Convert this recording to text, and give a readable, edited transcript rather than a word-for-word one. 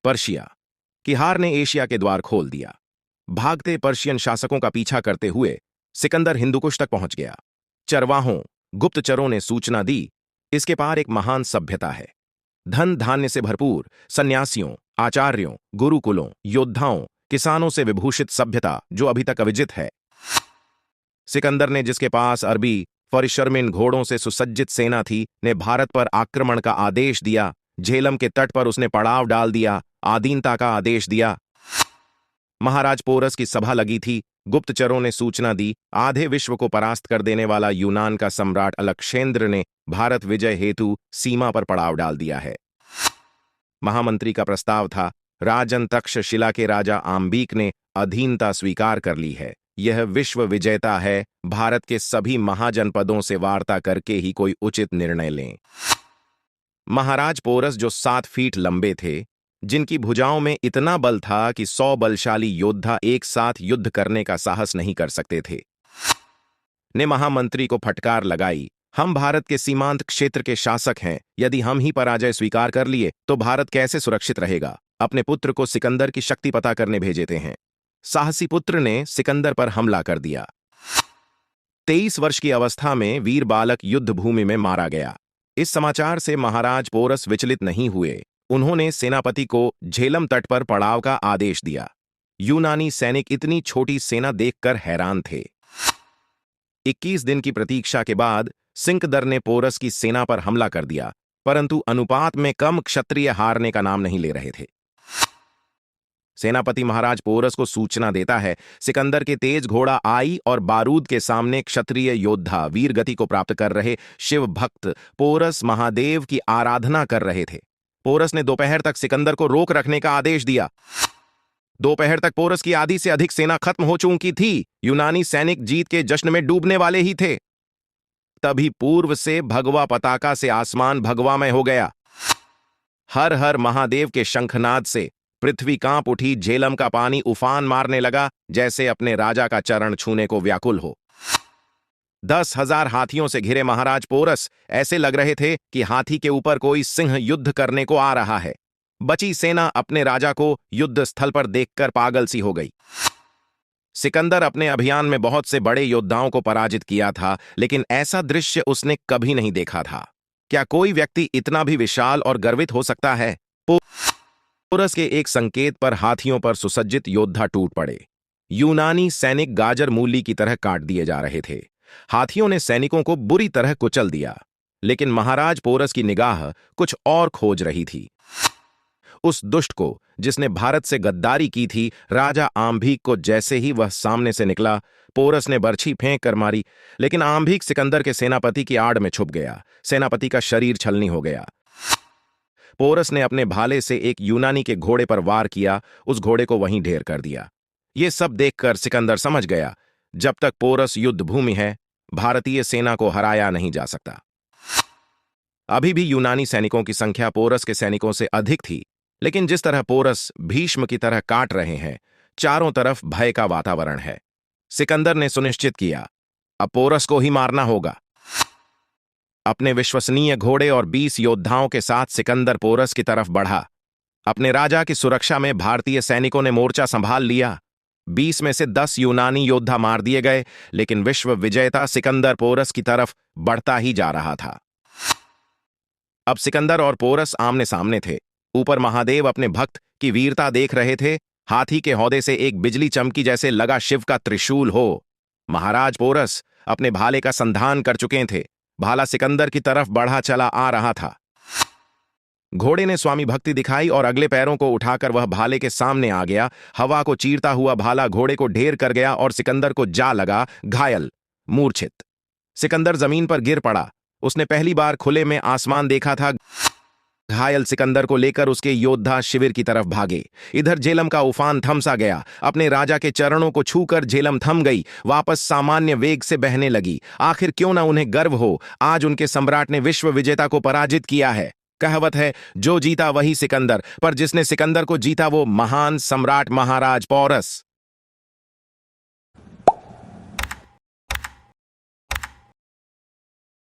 Persia की हार ने एशिया के द्वार खोल दिया। भागते पर्शियन शासकों का पीछा करते हुए सिकंदर हिंदुकुश तक पहुंच गया। चरवाहों, गुप्तचरों ने सूचना दी, इसके पार एक महान सभ्यता है। धन धान्य से भरपूर, सन्यासियों, आचार्यों, गुरुकुलों, योद्धाओं, किसानों से विभूषित सभ्यता जो अभी तक अविजित है। सिकंदर ने, जिसके पास अरबी फरिशर्मिन घोड़ों से सुसज्जित सेना थी, ने भारत पर आक्रमण का आदेश दिया। झेलम के तट पर उसने पड़ाव डाल दिया, आधीनता का आदेश दिया। महाराज पोरस की सभा लगी थी। गुप्तचरों ने सूचना दी, आधे विश्व को परास्त कर देने वाला यूनान का सम्राट अलक्षेंद्र ने भारत विजय हेतु सीमा पर पड़ाव डाल दिया है। महामंत्री का प्रस्ताव था, राजन तक्षशिला के राजा आम्बिक ने अधीनता स्वीकार कर ली है। यह विश्व विजेता है, भारत के सभी महाजनपदों से वार्ता करके ही कोई उचित निर्णय लें। महाराज पोरस, जो 7 फीट लंबे थे, जिनकी भुजाओं में इतना बल था कि 100 बलशाली योद्धा एक साथ युद्ध करने का साहस नहीं कर सकते थे, ने महामंत्री को फटकार लगाई, हम भारत के सीमांत क्षेत्र के शासक हैं, यदि हम ही पराजय स्वीकार कर लिए तो भारत कैसे सुरक्षित रहेगा। अपने पुत्र को सिकंदर की शक्ति पता करने भेजेते हैं। साहसी पुत्र ने सिकंदर पर हमला कर दिया। 23 वर्ष की अवस्था में वीर बालक युद्ध भूमि में मारा गया। इस समाचार से महाराज पोरस विचलित नहीं हुए। उन्होंने सेनापति को झेलम तट पर पड़ाव का आदेश दिया। यूनानी सैनिक इतनी छोटी सेना देखकर हैरान थे। 21 दिन की प्रतीक्षा के बाद सिकंदर ने पोरस की सेना पर हमला कर दिया, परंतु अनुपात में कम क्षत्रिय हारने का नाम नहीं ले रहे थे। सेनापति महाराज पोरस को सूचना देता है, सिकंदर के तेज घोड़ा आई और बारूद के सामने क्षत्रिय योद्धा वीर गति को प्राप्त कर रहे शिव भक्त पोरस महादेव की आराधना कर रहे थे। पोरस ने दोपहर तक सिकंदर को रोक रखने का आदेश दिया। दोपहर तक पोरस की आधी से अधिक सेना खत्म हो चुकी थी। यूनानी सैनिक जीत के जश्न में डूबने वाले ही थे। तभी पूर्व से भगवा पताका से आसमान भगवामय हो गया। हर हर महादेव के शंखनाद से पृथ्वी कांप उठी। झेलम का पानी उफान मारने लगा, जैसे अपने राजा का चरण छूने को व्याकुल हो। 10,000 हाथियों से घिरे महाराज पोरस ऐसे लग रहे थे कि हाथी के ऊपर कोई सिंह युद्ध करने को आ रहा है। बची सेना अपने राजा को युद्ध स्थल पर देखकर पागल सी हो गई। सिकंदर अपने अभियान में बहुत से बड़े योद्धाओं को पराजित किया था, लेकिन ऐसा दृश्य उसने कभी नहीं देखा था। क्या कोई व्यक्ति इतना भी विशाल और गर्वित हो सकता है? पोरस के एक संकेत पर हाथियों पर सुसज्जित योद्धा टूट पड़े। यूनानी सैनिक गाजर मूली की तरह काट दिए जा रहे थे। हाथियों ने सैनिकों को बुरी तरह कुचल दिया, लेकिन महाराज पोरस की निगाह कुछ और खोज रही थी। उस दुष्ट को, जिसने भारत से गद्दारी की थी, राजा आम्भिक को जैसे ही वह सामने से निकला, पोरस ने बर्छी फेंक कर मारी, लेकिन आम्भिक सिकंदर के सेनापति की आड़ में छुप गया। सेनापति का शरीर छलनी हो गया। पोरस ने अपने भाले से एक यूनानी के घोड़े पर वार किया, उस घोड़े को वहीं ढेर कर दिया। ये सब देखकर सिकंदर समझ गया, जब तक पोरस युद्ध भूमि है, भारतीय सेना को हराया नहीं जा सकता। अभी भी यूनानी सैनिकों की संख्या पोरस के सैनिकों से अधिक थी, लेकिन जिस तरह पोरस भीष्म की तरह काट रहे हैं, चारों तरफ भय का वातावरण है। सिकंदर ने सुनिश्चित किया, अब पोरस को ही मारना होगा। अपने विश्वसनीय घोड़े और 20 योद्धाओं के साथ सिकंदर पोरस की तरफ बढ़ा। अपने राजा की सुरक्षा में भारतीय सैनिकों ने मोर्चा संभाल लिया। 20 में से 10 यूनानी योद्धा मार दिए गए, लेकिन विश्व विजेता सिकंदर पोरस की तरफ बढ़ता ही जा रहा था। अब सिकंदर और पोरस आमने सामने थे। ऊपर महादेव अपने भक्त की वीरता देख रहे थे। हाथी के हौदे से एक बिजली चमकी, जैसे लगा शिव का त्रिशूल हो। महाराज पोरस अपने भाले का संधान कर चुके थे। भाला सिकंदर की तरफ बढ़ा चला आ रहा था। घोड़े ने स्वामी भक्ति दिखाई और अगले पैरों को उठाकर वह भाले के सामने आ गया। हवा को चीरता हुआ भाला घोड़े को ढेर कर गया और सिकंदर को जा लगा, घायल, मूर्छित। सिकंदर जमीन पर गिर पड़ा। उसने पहली बार खुले में आसमान देखा था। घायल सिकंदर को लेकर उसके योद्धा शिविर की तरफ भागे। इधर झेलम का उफान थमसा गया। अपने राजा के चरणों को छूकर झेलम थम गई, वापस सामान्य वेग से बहने लगी। आखिर क्यों ना उन्हें गर्व हो, आज उनके सम्राट ने विश्व विजेता को पराजित किया है। कहावत है, जो जीता वही सिकंदर, पर जिसने सिकंदर को जीता वो महान सम्राट महाराज पोरस।